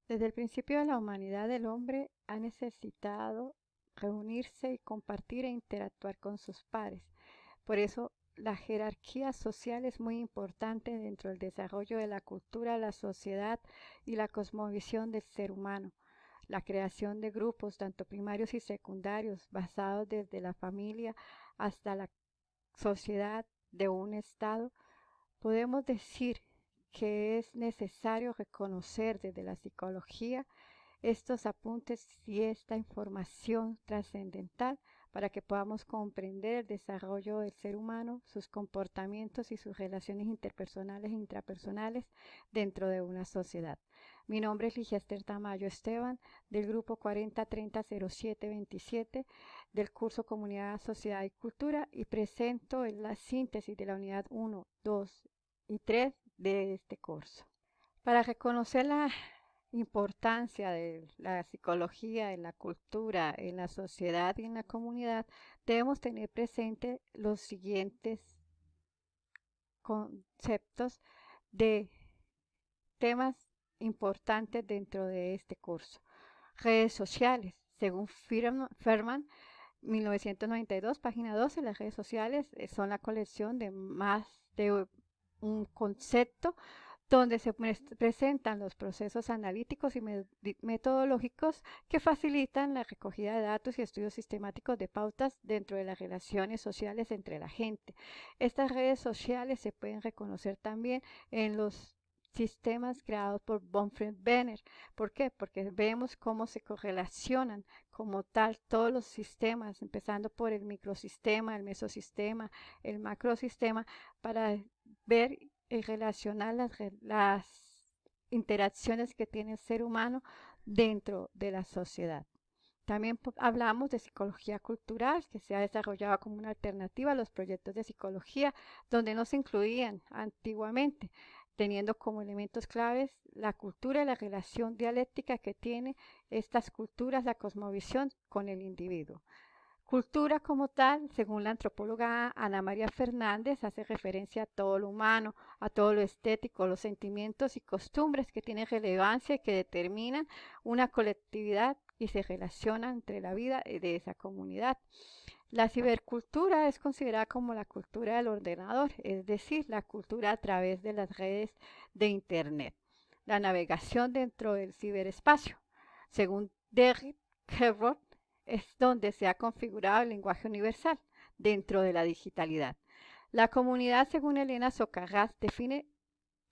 Desde el principio de la humanidad, el hombre ha necesitado reunirse y compartir e interactuar con sus pares. Por eso, la jerarquía social es muy importante dentro del desarrollo de la cultura, la sociedad y la cosmovisión del ser humano. La creación de grupos, tanto primarios y secundarios, basados desde la familia hasta la sociedad de un Estado, podemos decir que es necesario reconocer desde la psicología estos apuntes y esta información trascendental para que podamos comprender el desarrollo del ser humano, sus comportamientos y sus relaciones interpersonales e intrapersonales dentro de una sociedad. Mi nombre es Ligester Tamayo Esteban, del grupo 40300727 del curso Comunidad, Sociedad y Cultura, y presento la síntesis de la unidad 1, 2 y 3 de este curso. Para reconocer la importancia de la psicología en la cultura, en la sociedad y en la comunidad, debemos tener presente los siguientes conceptos de temas importantes dentro de este curso. Redes sociales. Según Ferman, 1992, página 12, las redes sociales son la colección de más de un concepto donde se presentan los procesos analíticos y metodológicos que facilitan la recogida de datos y estudios sistemáticos de pautas dentro de las relaciones sociales entre la gente. Estas redes sociales se pueden reconocer también en los sistemas creados por Bonfred Benner. ¿Por qué? Porque vemos cómo se correlacionan como tal todos los sistemas, empezando por el microsistema, el mesosistema, el macrosistema, para ver y relacionar las interacciones que tiene el ser humano dentro de la sociedad. También hablamos de psicología cultural, que se ha desarrollado como una alternativa a los proyectos de psicología, donde no se incluían antiguamente, teniendo como elementos claves la cultura y la relación dialéctica que tiene estas culturas, la cosmovisión con el individuo. Cultura como tal, según la antropóloga Ana María Fernández, hace referencia a todo lo humano, a todo lo estético, los sentimientos y costumbres que tienen relevancia y que determinan una colectividad y se relacionan entre la vida de esa comunidad. La cibercultura es considerada como la cultura del ordenador, es decir, la cultura a través de las redes de Internet, la navegación dentro del ciberespacio. Según Derek Hebron, es donde se ha configurado el lenguaje universal dentro de la digitalidad. La comunidad, según Elena Socarrás, define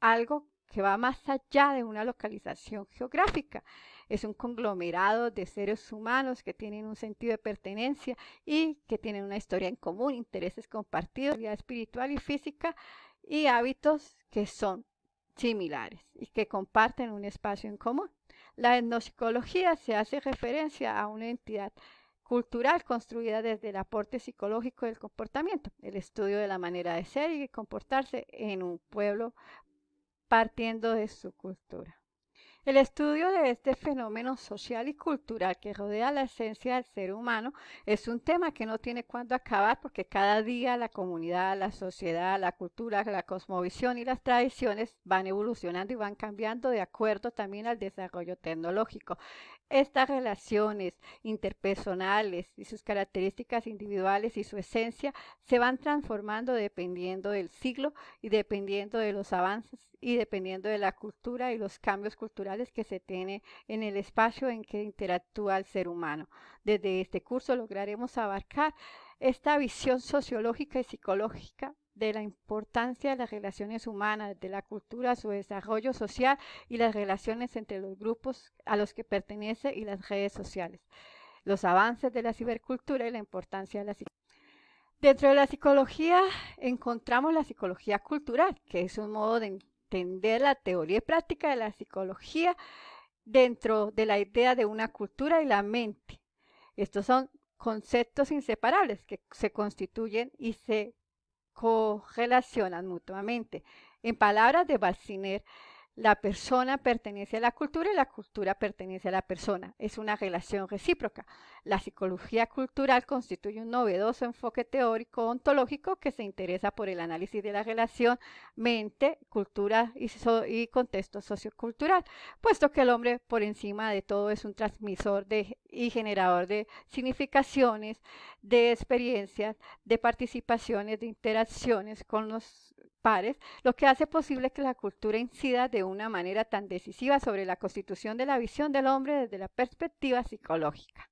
algo que va más allá de una localización geográfica. Es un conglomerado de seres humanos que tienen un sentido de pertenencia y que tienen una historia en común, intereses compartidos, vida espiritual y física y hábitos que son similares y que comparten un espacio en común. La etnopsicología se hace referencia a una entidad cultural construida desde el aporte psicológico del comportamiento, el estudio de la manera de ser y comportarse en un pueblo partiendo de su cultura. El estudio de este fenómeno social y cultural que rodea la esencia del ser humano es un tema que no tiene cuándo acabar porque cada día la comunidad, la sociedad, la cultura, la cosmovisión y las tradiciones van evolucionando y van cambiando de acuerdo también al desarrollo tecnológico. Estas relaciones interpersonales y sus características individuales y su esencia se van transformando dependiendo del siglo y dependiendo de los avances y dependiendo de la cultura y los cambios culturales que se tiene en el espacio en que interactúa el ser humano. Desde este curso lograremos abarcar esta visión sociológica y psicológica de la importancia de las relaciones humanas, de la cultura, su desarrollo social y las relaciones entre los grupos a los que pertenece y las redes sociales, los avances de la cibercultura y la importancia de la psicología. Dentro de la psicología encontramos la psicología cultural, que es un modo de entender la teoría y práctica de la psicología dentro de la idea de una cultura y la mente. Estos son conceptos inseparables que se constituyen y se correlacionan mutuamente. En palabras de Balsiner, La persona pertenece a la cultura y la cultura pertenece a la persona. Es una relación recíproca. La psicología cultural constituye un novedoso enfoque teórico ontológico que se interesa por el análisis de la relación mente, cultura y contexto sociocultural, puesto que el hombre por encima de todo es un transmisor y generador de significaciones, de experiencias, de participaciones, de interacciones con los pares, lo que hace posible que la cultura incida de una manera tan decisiva sobre la constitución de la visión del hombre desde la perspectiva psicológica.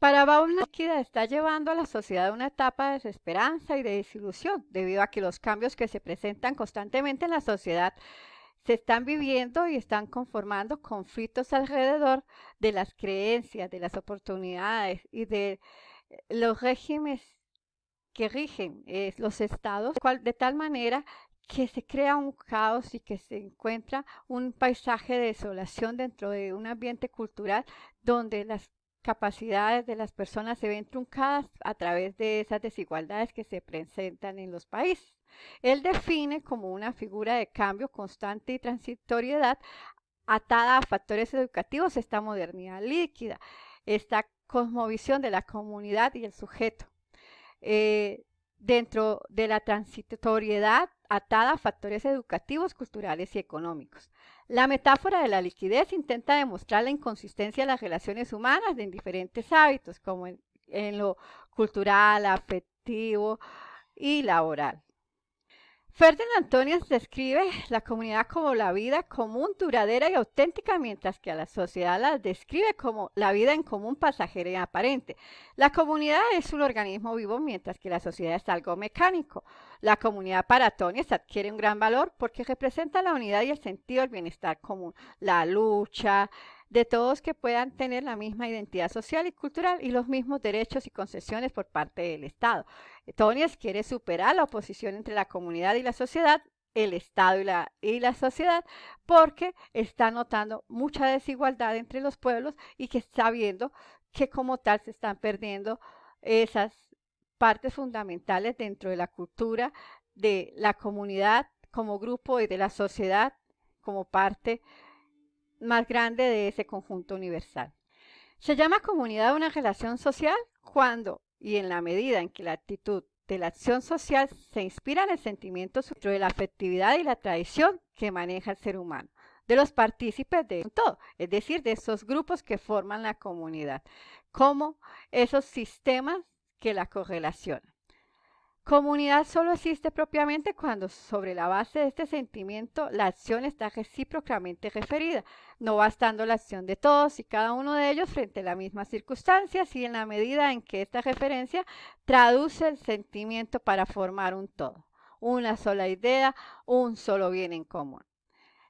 Para Baum, la líquida está llevando a la sociedad a una etapa de desesperanza y de desilusión, debido a que los cambios que se presentan constantemente en la sociedad se están viviendo y están conformando conflictos alrededor de las creencias, de las oportunidades y de los regímenes que rigen los estados, de tal manera que se crea un caos y que se encuentra un paisaje de desolación dentro de un ambiente cultural donde las capacidades de las personas se ven truncadas a través de esas desigualdades que se presentan en los países. Él define como una figura de cambio constante y transitoriedad atada a factores educativos esta modernidad líquida, esta cosmovisión de la comunidad y el sujeto. Dentro de la transitoriedad atada a factores educativos, culturales y económicos. La metáfora de la liquidez intenta demostrar la inconsistencia de las relaciones humanas en diferentes hábitos, como en lo cultural, afectivo y laboral. Ferdinand Antonius describe la comunidad como la vida común, duradera y auténtica, mientras que a la sociedad la describe como la vida en común, pasajera y aparente. La comunidad es un organismo vivo, mientras que la sociedad es algo mecánico. La comunidad para Antonius adquiere un gran valor porque representa la unidad y el sentido del bienestar común, la lucha de todos que puedan tener la misma identidad social y cultural y los mismos derechos y concesiones por parte del Estado. Antonius quiere superar la oposición entre la comunidad y la sociedad, el Estado y la sociedad, porque está notando mucha desigualdad entre los pueblos y que está viendo que como tal se están perdiendo esas partes fundamentales dentro de la cultura de la comunidad como grupo y de la sociedad como parte más grande de ese conjunto universal. Se llama comunidad una relación social cuando y en la medida en que la actitud de la acción social se inspira en el sentimiento de la afectividad y la tradición que maneja el ser humano, de los partícipes de todo, es decir, de esos grupos que forman la comunidad, como esos sistemas que la correlacionan. Comunidad solo existe propiamente cuando sobre la base de este sentimiento la acción está recíprocamente referida, no bastando la acción de todos y cada uno de ellos frente a las mismas circunstancias y en la medida en que esta referencia traduce el sentimiento para formar un todo, una sola idea, un solo bien en común.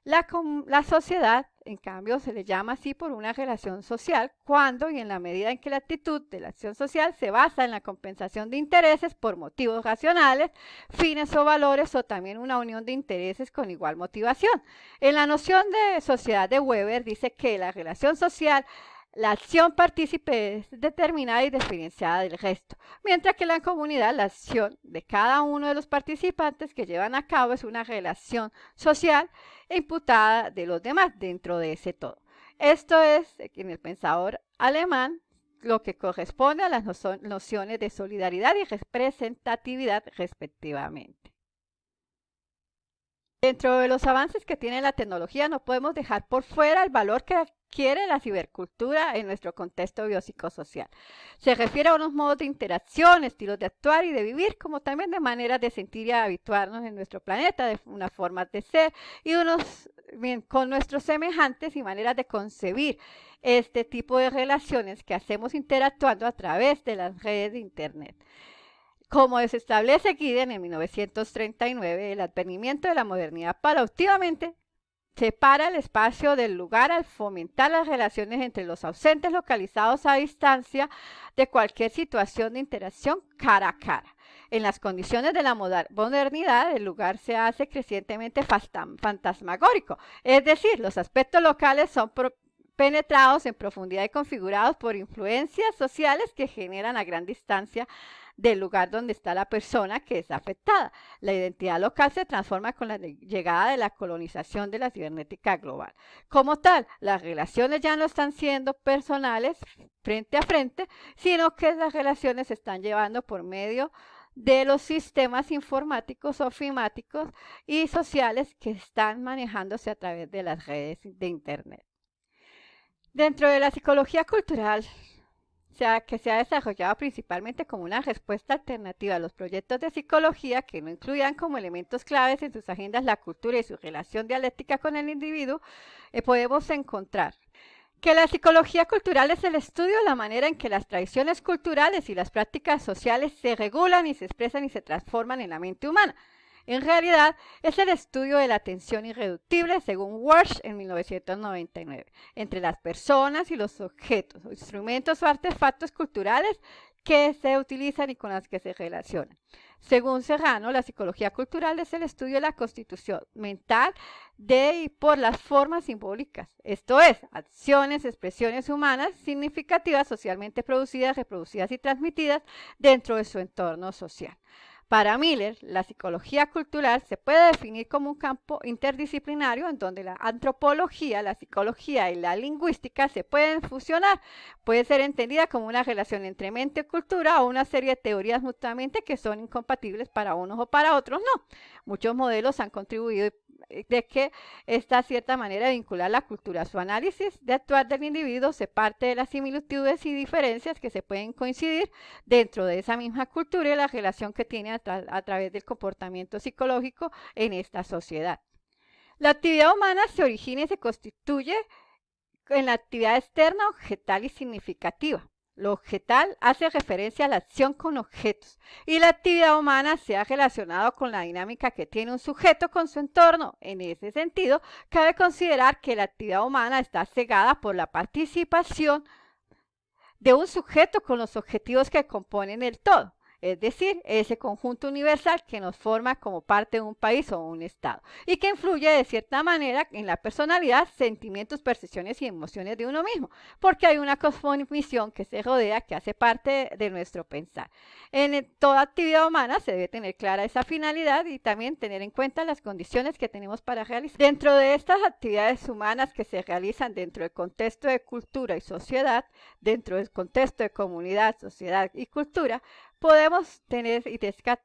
La sociedad, en cambio, se le llama así por una relación social cuando y en la medida en que la actitud de la acción social se basa en la compensación de intereses por motivos racionales, fines o valores o también una unión de intereses con igual motivación. En la noción de sociedad de Weber dice que la relación social, la acción partícipe es determinada y diferenciada del resto, mientras que la comunidad, la acción de cada uno de los participantes que llevan a cabo es una relación social imputada de los demás dentro de ese todo. Esto es, en el pensador alemán, lo que corresponde a las nociones de solidaridad y representatividad respectivamente. Dentro de los avances que tiene la tecnología no podemos dejar por fuera el valor que adquiere la cibercultura en nuestro contexto biopsicosocial. Se refiere a unos modos de interacción, estilos de actuar y de vivir, como también de maneras de sentir y habituarnos en nuestro planeta, de una forma de ser y con nuestros semejantes y maneras de concebir este tipo de relaciones que hacemos interactuando a través de las redes de Internet. Como se establece Gideon en 1939, el advenimiento de la modernidad paulatinamente separa el espacio del lugar al fomentar las relaciones entre los ausentes localizados a distancia de cualquier situación de interacción cara a cara. En las condiciones de la modernidad, el lugar se hace crecientemente fantasmagórico, es decir, los aspectos locales son penetrados en profundidad y configurados por influencias sociales que generan a gran distancia del lugar donde está la persona que es afectada. La identidad local se transforma con la llegada de la colonización de la cibernética global. Como tal, las relaciones ya no están siendo personales frente a frente, sino que las relaciones se están llevando por medio de los sistemas informáticos, ofimáticos y sociales que están manejándose a través de las redes de Internet. Dentro de la psicología cultural, que se ha desarrollado principalmente como una respuesta alternativa a los proyectos de psicología que no incluían como elementos claves en sus agendas la cultura y su relación dialéctica con el individuo, podemos encontrar que la psicología cultural es el estudio de la manera en que las tradiciones culturales y las prácticas sociales se regulan y se expresan y se transforman en la mente humana. En realidad, es el estudio de la tensión irreductible, según Walsh en 1999, entre las personas y los objetos, instrumentos o artefactos culturales que se utilizan y con las que se relacionan. Según Serrano, la psicología cultural es el estudio de la constitución mental de y por las formas simbólicas, esto es, acciones, expresiones humanas significativas socialmente producidas, reproducidas y transmitidas dentro de su entorno social. Para Miller, la psicología cultural se puede definir como un campo interdisciplinario en donde la antropología, la psicología y la lingüística se pueden fusionar. Puede ser entendida como una relación entre mente y cultura o una serie de teorías mutuamente que son incompatibles para unos o para otros no. Muchos modelos han contribuido de que esta cierta manera de vincular la cultura a su análisis de actuar del individuo se parte de las similitudes y diferencias que se pueden coincidir dentro de esa misma cultura y la relación que tiene a través del comportamiento psicológico en esta sociedad. La actividad humana se origina y se constituye en la actividad externa, objetal y significativa. Lo objetal hace referencia a la acción con objetos y la actividad humana se ha relacionado con la dinámica que tiene un sujeto con su entorno. En ese sentido, cabe considerar que la actividad humana está cegada por la participación de un sujeto con los objetivos que componen el todo. Es decir, ese conjunto universal que nos forma como parte de un país o un estado y que influye de cierta manera en la personalidad, sentimientos, percepciones y emociones de uno mismo, porque hay una cosmovisión que se rodea, que hace parte de nuestro pensar. En toda actividad humana se debe tener clara esa finalidad y también tener en cuenta las condiciones que tenemos para realizar. Dentro de estas actividades humanas que se realizan dentro del contexto de cultura y sociedad, dentro del contexto de comunidad, sociedad y cultura, podemos tener y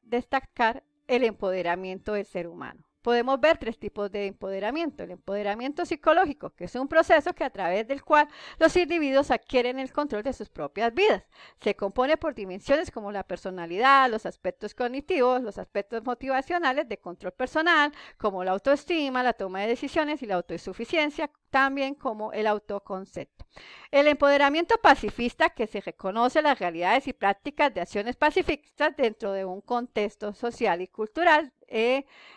destacar el empoderamiento del ser humano. Podemos ver tres tipos de empoderamiento. El empoderamiento psicológico, que es un proceso que a través del cual los individuos adquieren el control de sus propias vidas. Se compone por dimensiones como la personalidad, los aspectos cognitivos, los aspectos motivacionales de control personal, como la autoestima, la toma de decisiones y la autosuficiencia, también como el autoconcepto. El empoderamiento pacifista, que se reconoce las realidades y prácticas de acciones pacifistas dentro de un contexto social y cultural,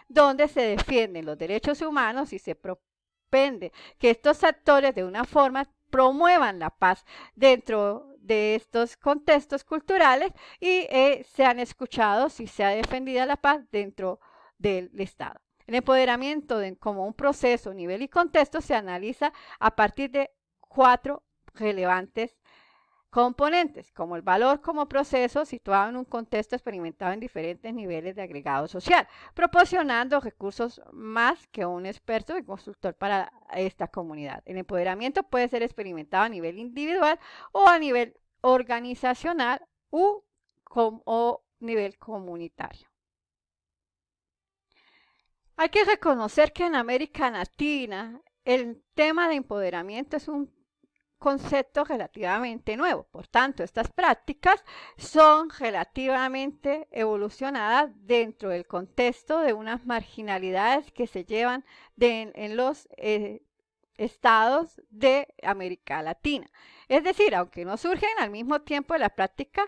donde se defienden los derechos humanos y se propende que estos actores de una forma promuevan la paz dentro de estos contextos culturales y sean escuchados y sea defendida la paz dentro del Estado. El empoderamiento como un proceso, nivel y contexto se analiza a partir de 4 relevantes componentes, como el valor como proceso situado en un contexto experimentado en diferentes niveles de agregado social, proporcionando recursos más que un experto y consultor para esta comunidad. El empoderamiento puede ser experimentado a nivel individual o a nivel organizacional o nivel comunitario. Hay que reconocer que en América Latina el tema de empoderamiento es un concepto relativamente nuevo. Por tanto, estas prácticas son relativamente evolucionadas dentro del contexto de unas marginalidades que se llevan en los estados de América Latina. Es decir, aunque no surgen al mismo tiempo de la práctica,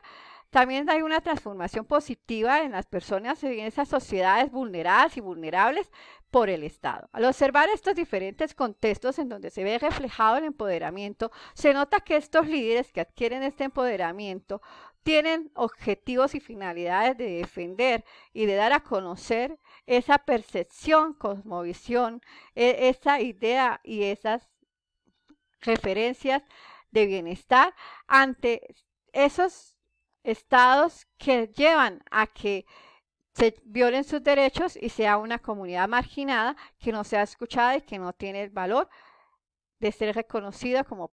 también hay una transformación positiva en las personas y en esas sociedades vulneradas y vulnerables por el Estado. Al observar estos diferentes contextos en donde se ve reflejado el empoderamiento, se nota que estos líderes que adquieren este empoderamiento tienen objetivos y finalidades de defender y de dar a conocer esa percepción, cosmovisión, esa idea y esas referencias de bienestar ante esos estados que llevan a que se violen sus derechos y sea una comunidad marginada que no sea escuchada y que no tiene el valor de ser reconocida como